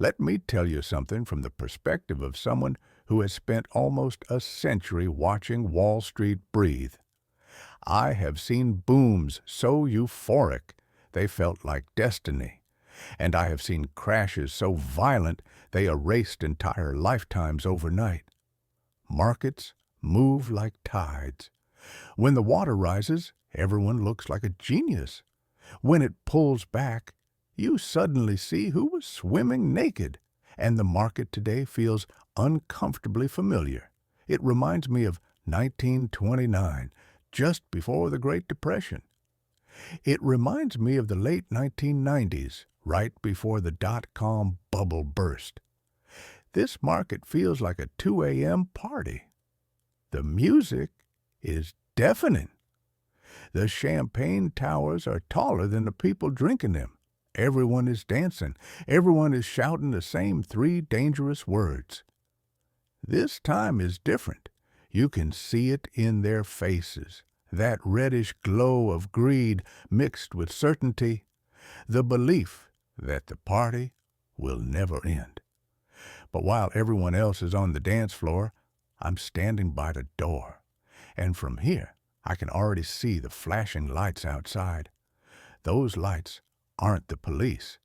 Let me tell you something from the perspective of someone who has spent almost a century watching Wall Street breathe. I have seen booms so euphoric they felt like destiny, and I have seen crashes so violent they erased entire lifetimes overnight. Markets move like tides. When the water rises, everyone looks like a genius. When it pulls back, you suddenly see who was swimming naked, and the market today feels uncomfortably familiar. It reminds me of 1929, just before the Great Depression. It reminds me of the late 1990s, right before the dot-com bubble burst. This market feels like a 2 a.m. party. The music is deafening. The champagne towers are taller than the people drinking them. Everyone is dancing. Everyone is shouting the same three dangerous words. This time is different. You can see it in their faces. That reddish glow of greed mixed with certainty. The belief that the party will never end. But while everyone else is on the dance floor, I'm standing by the door. And from here, I can already see the flashing lights outside. Those lights aren't the police.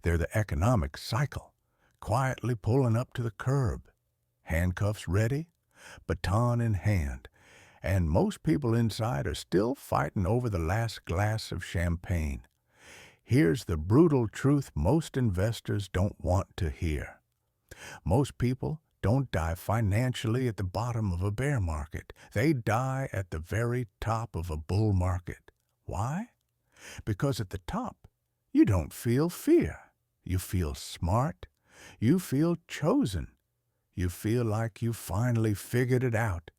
They're the economic cycle, quietly pulling up to the curb. Handcuffs ready, baton in hand, and most people inside are still fighting over the last glass of champagne. Here's the brutal truth most investors don't want to hear. Most people don't die financially at the bottom of a bear market. They die at the very top of a bull market. Why? Because at the top, you don't feel fear. You feel smart. You feel chosen. You feel like you finally figured it out.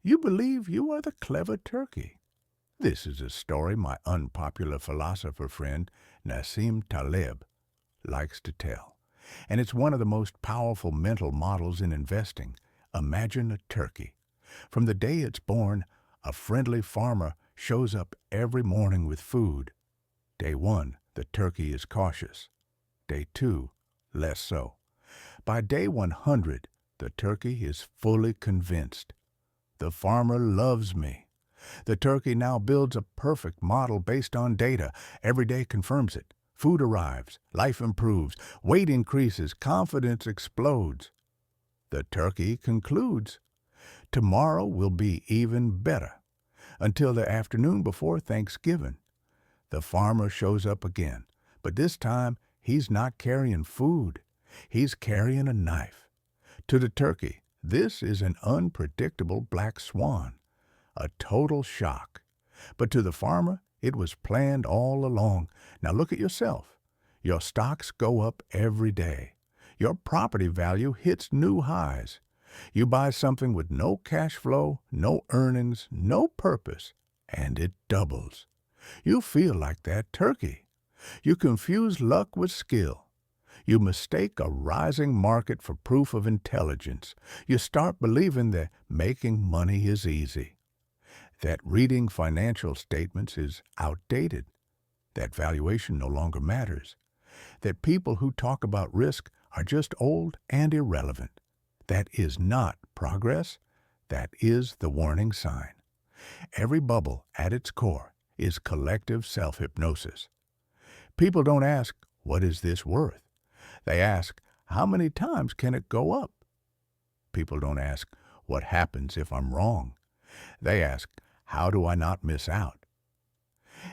You believe you are the clever turkey. This is a story my unpopular philosopher friend Nassim Taleb likes to tell. And it's one of the most powerful mental models in investing. Imagine a turkey. From the day it's born, a friendly farmer shows up every morning with food. Day 1, the turkey is cautious. Day 2, less so. By day 100, the turkey is fully convinced. The farmer loves me. The turkey now builds a perfect model based on data. Every day confirms it. Food arrives, life improves, weight increases, confidence explodes. The turkey concludes, tomorrow will be even better. Until the afternoon before Thanksgiving. The farmer shows up again, but this time he's not carrying food. He's carrying a knife. To the turkey, this is an unpredictable black swan, a total shock. But to the farmer, it was planned all along. Now look at yourself. Your stocks go up every day. Your property value hits new highs. You buy something with no cash flow, no earnings, no purpose, and it doubles. You feel like that turkey. You confuse luck with skill. You mistake a rising market for proof of intelligence. You start believing that making money is easy. That reading financial statements is outdated. That valuation no longer matters. That people who talk about risk are just old and irrelevant. That is not progress. That is the warning sign. Every bubble at its core is collective self-hypnosis. People don't ask, what is this worth? They ask, how many times can it go up? People don't ask, what happens if I'm wrong? They ask, how do I not miss out?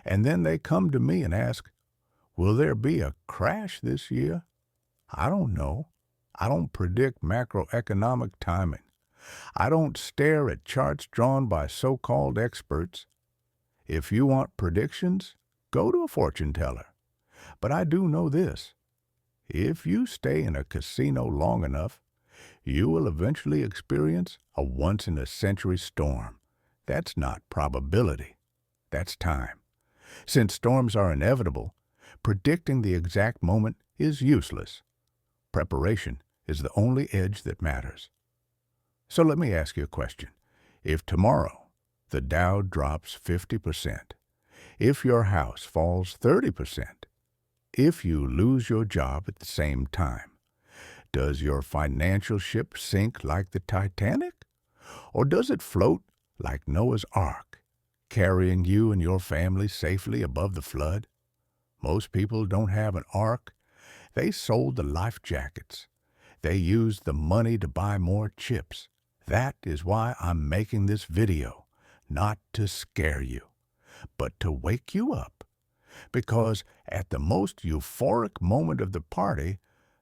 And then they come to me and ask, will there be a crash this year? I don't know. I don't predict macroeconomic timing. I don't stare at charts drawn by so-called experts. If you want predictions, go to a fortune teller. But I do know this. If you stay in a casino long enough, you will eventually experience a once-in-a-century storm. That's not probability. That's time. Since storms are inevitable, predicting the exact moment is useless. Preparation is the only edge that matters. So let me ask you a question. If tomorrow the Dow drops 50%, if your house falls 30%, if you lose your job at the same time, Does your financial ship sink like the Titanic? Or does it float like Noah's Ark, carrying you and your family safely above the flood? Most people don't have an ark. They sold the life jackets. They used the money to buy more chips. That is why I'm making this video, not to scare you, but to wake you up. Because at the most euphoric moment of the party,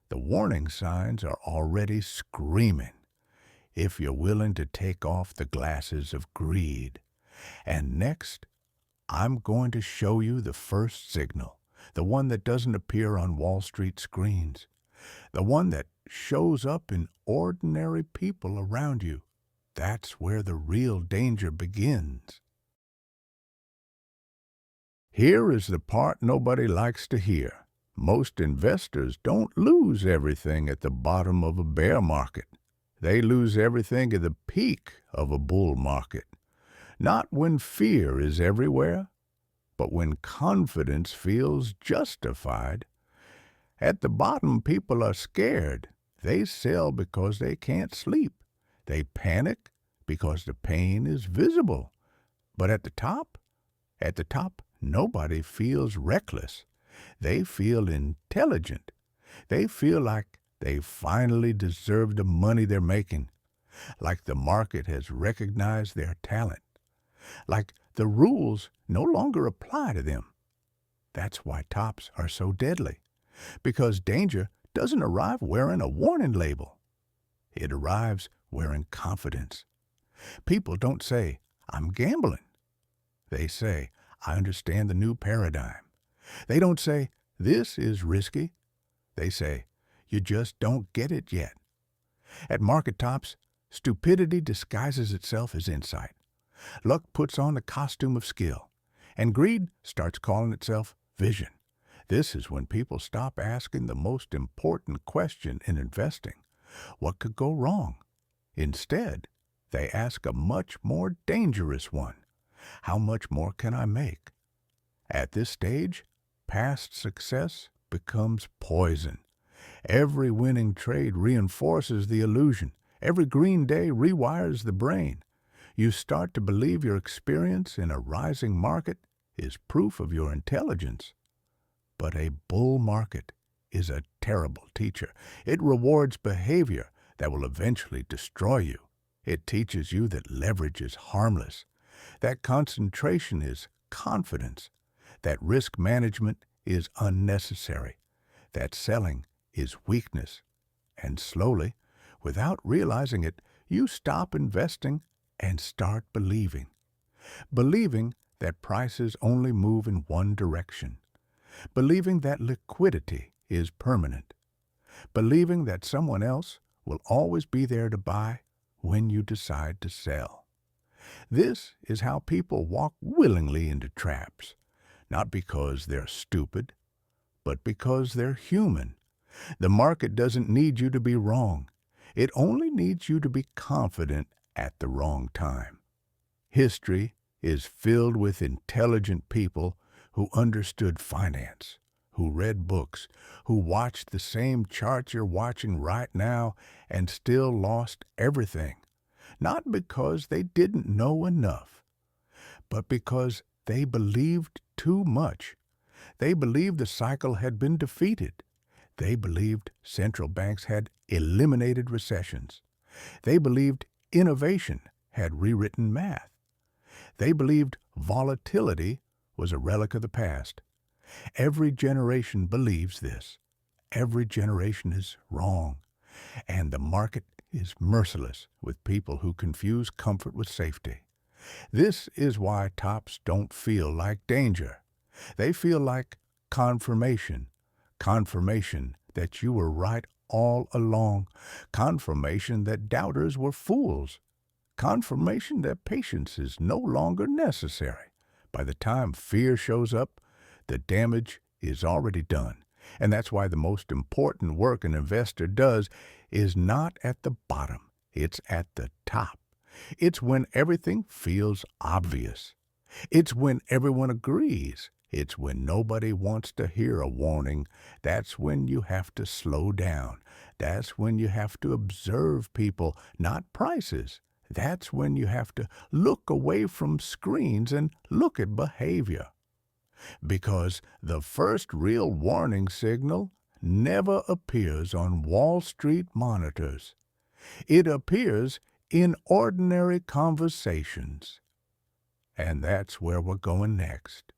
the warning signs are already screaming. If you're willing to take off the glasses of greed. And next, I'm going to show you the first signal, the one that doesn't appear on Wall Street screens, the one that shows up in ordinary people around you. That's where the real danger begins. Here is the part nobody likes to hear. Most investors don't lose everything at the bottom of a bear market. They lose everything at the peak of a bull market. Not when fear is everywhere, but when confidence feels justified. At the bottom, people are scared. They sell because they can't sleep. They panic because the pain is visible. But at the top, nobody feels reckless. They feel intelligent. They feel like they finally deserve the money they're making, like the market has recognized their talent, like the rules no longer apply to them. That's why tops are so deadly, because danger doesn't arrive wearing a warning label. It arrives wearing confidence. People don't say, "I'm gambling." They say, "I understand the new paradigm." They don't say, "This is risky." They say, "You just don't get it yet." At market tops, stupidity disguises itself as insight. Luck puts on the costume of skill, and greed starts calling itself vision. This is when people stop asking the most important question in investing: what could go wrong? Instead, they ask a much more dangerous one: how much more can I make? At this stage, past success becomes poison. Every winning trade reinforces the illusion. Every green day rewires the brain. You start to believe your experience in a rising market is proof of your intelligence. But a bull market is a terrible teacher. It rewards behavior that will eventually destroy you. It teaches you that leverage is harmless, that concentration is confidence, that risk management is unnecessary, that selling is weakness. And slowly, without realizing it, you stop investing and start believing. Believing that prices only move in one direction. Believing that liquidity is permanent. Believing that someone else will always be there to buy when you decide to sell. This is how people walk willingly into traps, not because they're stupid, but because they're human. The market doesn't need you to be wrong. It only needs you to be confident at the wrong time. History is filled with intelligent people who understood finance, who read books, who watched the same charts you're watching right now and still lost everything. Not because they didn't know enough, but because they believed too much. They believed the cycle had been defeated. They believed central banks had eliminated recessions. They believed innovation had rewritten math. They believed volatility was a relic of the past. Every generation believes this. Every generation is wrong. And the market is merciless with people who confuse comfort with safety. This is why tops don't feel like danger. They feel like confirmation. Confirmation that you were right all along. Confirmation that doubters were fools. Confirmation that patience is no longer necessary. By the time fear shows up, the damage is already done. And that's why the most important work an investor does is not at the bottom. It's at the top. It's when everything feels obvious. It's when everyone agrees. It's when nobody wants to hear a warning. That's when you have to slow down. That's when you have to observe people, not prices. That's when you have to look away from screens and look at behavior. Because the first real warning signal never appears on Wall Street monitors. It appears in ordinary conversations. And that's where we're going next.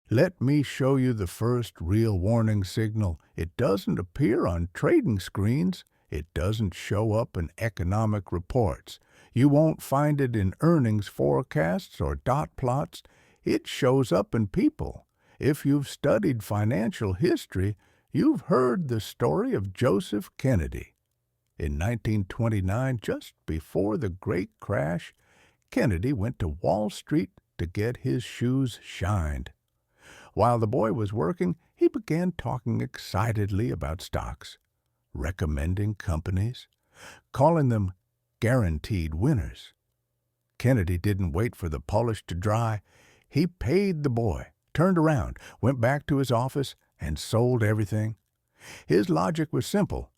Let me show you the first real warning signal. It doesn't appear on trading screens. It doesn't show up in economic reports. You won't find it in earnings forecasts or dot plots. It shows up in people. If you've studied financial history, you've heard the story of Joseph Kennedy. In 1929, just before the Great Crash, Kennedy went to Wall Street to get his shoes shined. While the boy was working, he began talking excitedly about stocks, recommending companies, calling them guaranteed winners. Kennedy didn't wait for the polish to dry. He paid the boy, turned around, went back to his office, and sold everything. His logic was simple.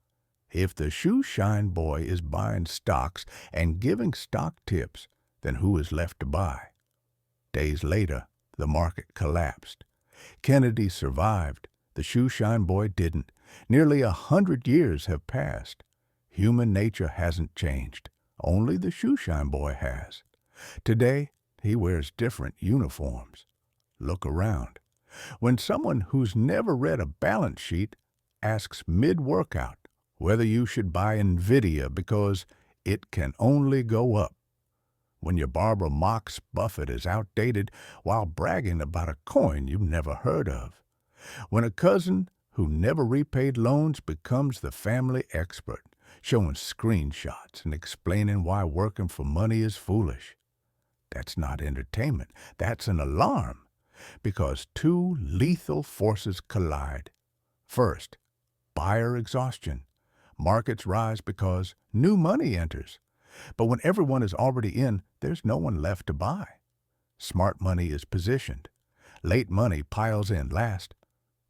If the shoe shine boy is buying stocks and giving stock tips, then who is left to buy? Days later, the market collapsed. Kennedy survived. The shoeshine boy didn't. Nearly 100 years have passed. Human nature hasn't changed. Only the shoeshine boy has. Today, he wears different uniforms. Look around. When someone who's never read a balance sheet asks mid-workout whether you should buy NVIDIA because it can only go up, when your barber mocks Buffett as outdated while bragging about a coin you've never heard of, when a cousin who never repaid loans becomes the family expert, showing screenshots and explaining why working for money is foolish. That's not entertainment. That's an alarm, because two lethal forces collide. First, buyer exhaustion. Markets rise because new money enters. But when everyone is already in, there's no one left to buy. Smart money is positioned. Late money piles in last.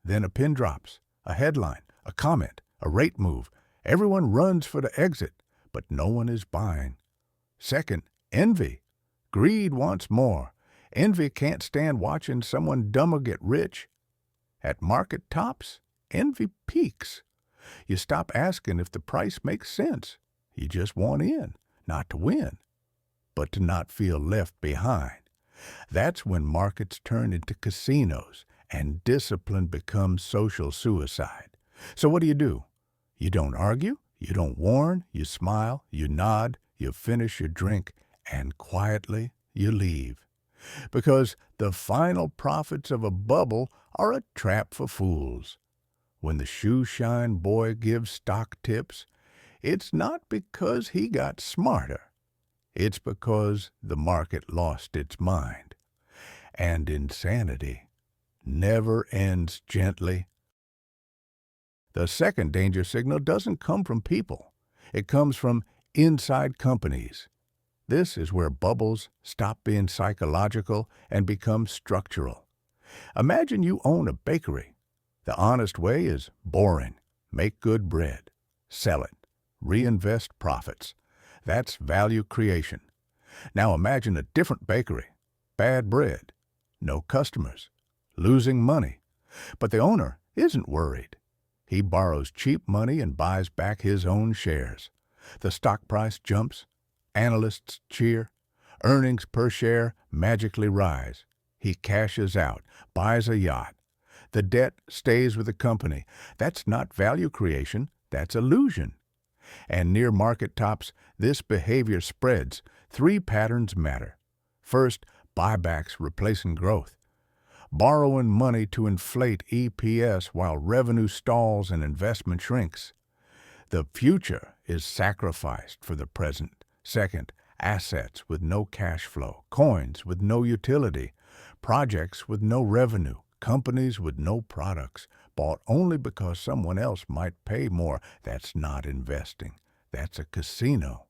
Then a pin drops, a headline, a comment, a rate move. Everyone runs for the exit, but no one is buying. Second, envy. Greed wants more. Envy can't stand watching someone dumber get rich. At market tops, envy peaks. You stop asking if the price makes sense. You just want in. Not to win, but to not feel left behind. That's when markets turn into casinos and discipline becomes social suicide. So what do? You don't argue, you don't warn, you smile, you nod, you finish your drink, and quietly you leave. Because the final profits of a bubble are a trap for fools. When the shoeshine boy gives stock tips, it's not because he got smarter. It's because the market lost its mind. And insanity never ends gently. The second danger signal doesn't come from people. It comes from inside companies. This is where bubbles stop being psychological and become structural. Imagine you own a bakery. The honest way is boring. Make good bread. Sell it. Reinvest profits. That's value creation. Now imagine a different bakery. Bad bread. No customers. Losing money. But the owner isn't worried. He borrows cheap money and buys back his own shares. The stock price jumps. Analysts cheer. Earnings per share magically rise. He cashes out, buys a yacht. The debt stays with the company. That's not value creation. That's illusion. And near market tops, this behavior spreads. 3 patterns matter. First, buybacks replacing growth. Borrowing money to inflate EPS while revenue stalls and investment shrinks. The future is sacrificed for the present. Second, assets with no cash flow, coins with no utility, projects with no revenue, companies with no products, bought only because someone else might pay more. That's not investing. That's a casino.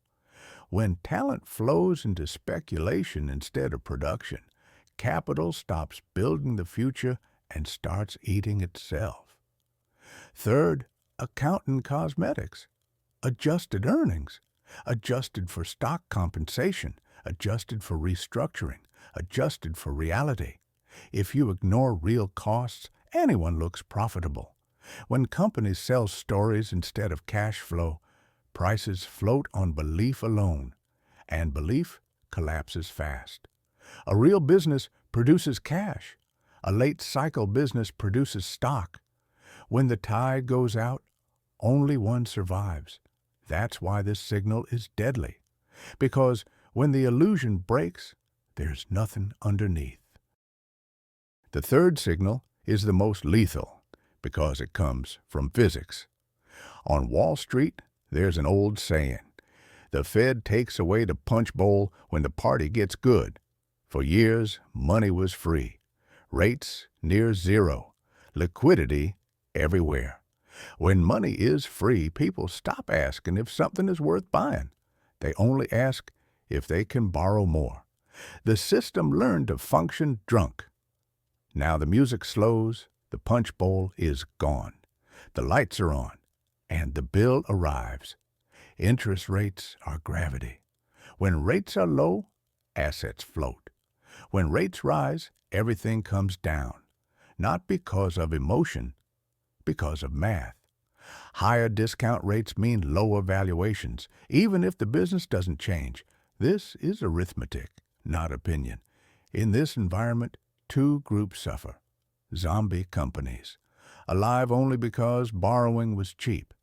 When talent flows into speculation instead of production, capital stops building the future and starts eating itself. Third, accountant cosmetics. Adjusted earnings, adjusted for stock compensation, adjusted for restructuring, adjusted for reality. If you ignore real costs, anyone looks profitable. When companies sell stories instead of cash flow, prices float on belief alone, and belief collapses fast. A real business produces cash. A late cycle business produces stock. When the tide goes out, only one survives. That's why this signal is deadly. Because when the illusion breaks, there's nothing underneath. The third signal is the most lethal because it comes from physics. On Wall Street, there's an old saying, the Fed takes away the punch bowl when the party gets good. For years, money was free, rates near zero, liquidity everywhere. When money is free, people stop asking if something is worth buying. They only ask if they can borrow more. The system learned to function drunk. Now the music slows, the punch bowl is gone. The lights are on, and the bill arrives. Interest rates are gravity. When rates are low, assets float. When rates rise, everything comes down. Not because of emotion, because of math. Higher discount rates mean lower valuations, even if the business doesn't change. This is arithmetic, not opinion. In this environment, two groups suffer. Zombie companies, alive only because borrowing was cheap.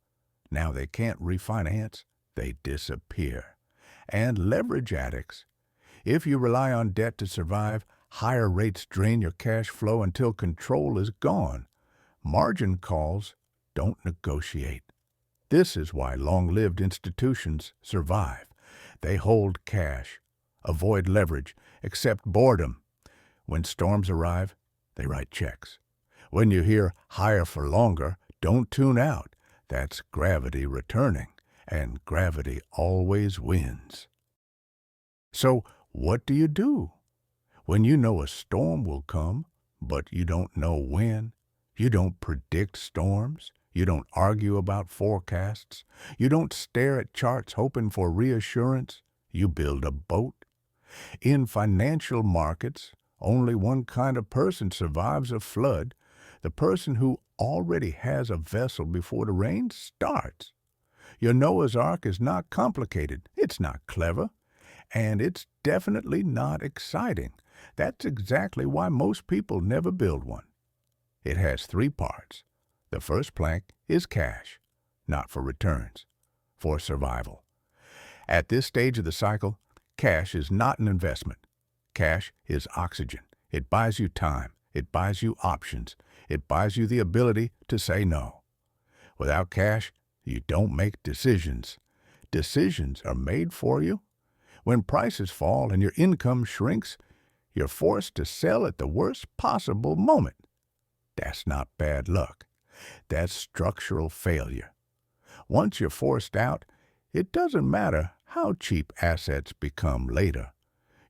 Now they can't refinance, they disappear. And leverage addicts. If you rely on debt to survive, higher rates drain your cash flow until control is gone. Margin calls don't negotiate. This is why long-lived institutions survive. They hold cash, avoid leverage, accept boredom. When storms arrive, they write checks. When you hear higher for longer, don't tune out. That's gravity returning, and gravity always wins. So what do you do when you know a storm will come, but you don't know when? You don't predict storms. You don't argue about forecasts. You don't stare at charts hoping for reassurance. You build a boat. In financial markets, only one kind of person survives a flood, the person who already has a vessel before the rain starts. Your Noah's Ark is not complicated, it's not clever, and it's definitely not exciting. That's exactly why most people never build one. It has three parts. The first plank is cash, not for returns, for survival. At this stage of the cycle, cash is not an investment. Cash is oxygen. It buys you time. It buys you options. It buys you the ability to say no. Without cash, you don't make decisions. Decisions are made for you. When prices fall and your income shrinks, you're forced to sell at the worst possible moment. That's not bad luck. That's structural failure. Once you're forced out, it doesn't matter how cheap assets become later.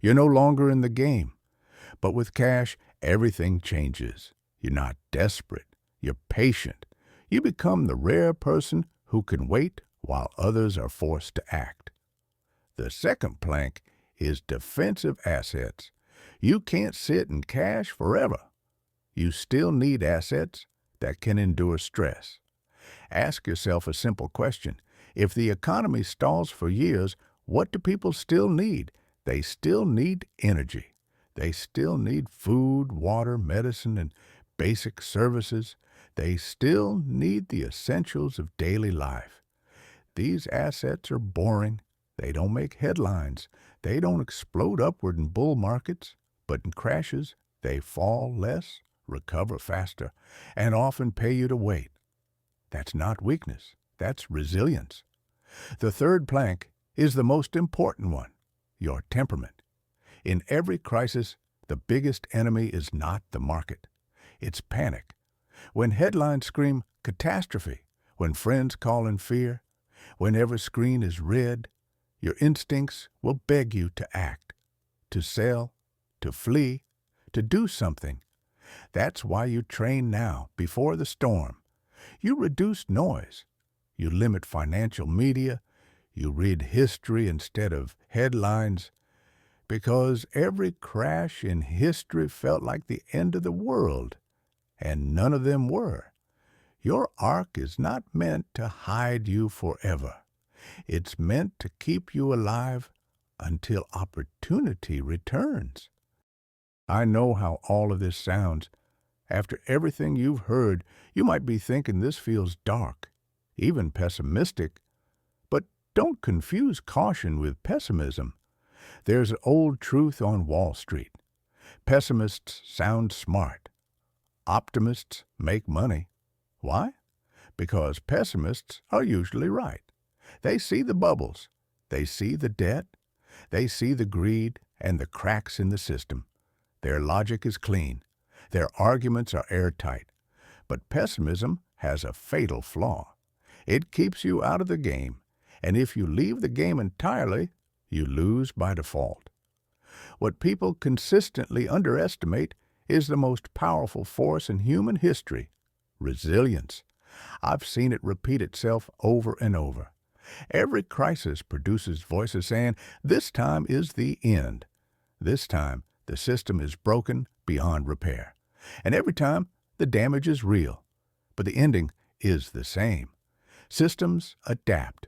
You're no longer in the game. But with cash, everything changes. You're not desperate. You're patient. You become the rare person who can wait while others are forced to act. The second plank is defensive assets. You can't sit in cash forever. You still need assets that can endure stress. Ask yourself a simple question. If the economy stalls for years, what do people still need? They still need energy. They still need food, water, medicine, and basic services. They still need the essentials of daily life. These assets are boring. They don't make headlines. They don't explode upward in bull markets, but in crashes, they fall less, recover faster, and often pay you to wait. That's not weakness. That's resilience. The third plank is the most important one, your temperament. In every crisis, the biggest enemy is not the market. It's panic. When headlines scream catastrophe, when friends call in fear, when every screen is red, your instincts will beg you to act, to sell, to flee, to do something. That's why you train now, before the storm. You reduce noise. You limit financial media. You read history instead of headlines. Because every crash in history felt like the end of the world, and none of them were. Your ark is not meant to hide you forever. It's meant to keep you alive until opportunity returns. I know how all of this sounds. After everything you've heard, you might be thinking this feels dark, even pessimistic. But don't confuse caution with pessimism. There's an old truth on Wall Street. Pessimists sound smart. Optimists make money. Why? Because pessimists are usually right. They see the bubbles. They see the debt. They see the greed and the cracks in the system. Their logic is clean. Their arguments are airtight. But pessimism has a fatal flaw. It keeps you out of the game, and if you leave the game entirely, you lose by default. What people consistently underestimate is the most powerful force in human history: resilience. I've seen it repeat itself over and over. Every crisis produces voices saying, "This time is the end. This time, the system is broken beyond repair." And every time, the damage is real. But the ending is the same. Systems adapt.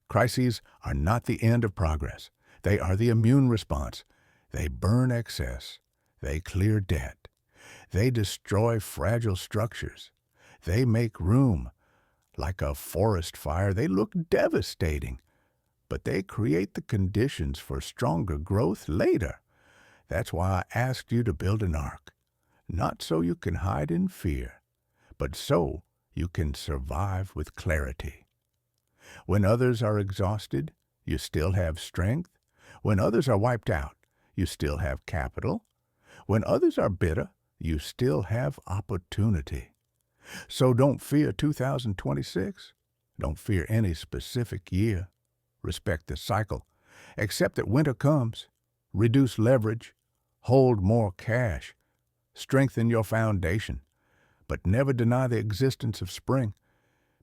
Crises are not the end of progress. They are the immune response. They burn excess. They clear debt. They destroy fragile structures. They make room. Like a forest fire, they look devastating, but they create the conditions for stronger growth later. That's why I asked you to build an ark, not so you can hide in fear, but so you can survive with clarity. When others are exhausted, you still have strength. When others are wiped out, you still have capital. When others are bitter, you still have opportunity. So don't fear 2026. Don't fear any specific year. Respect the cycle. Accept that winter comes. Reduce leverage. Hold more cash. Strengthen your foundation. But never deny the existence of spring,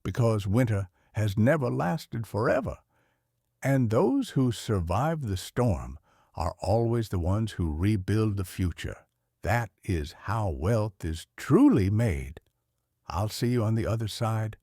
because winter has never lasted forever. And those who survive the storm are always the ones who rebuild the future. That is how wealth is truly made. I'll see you on the other side.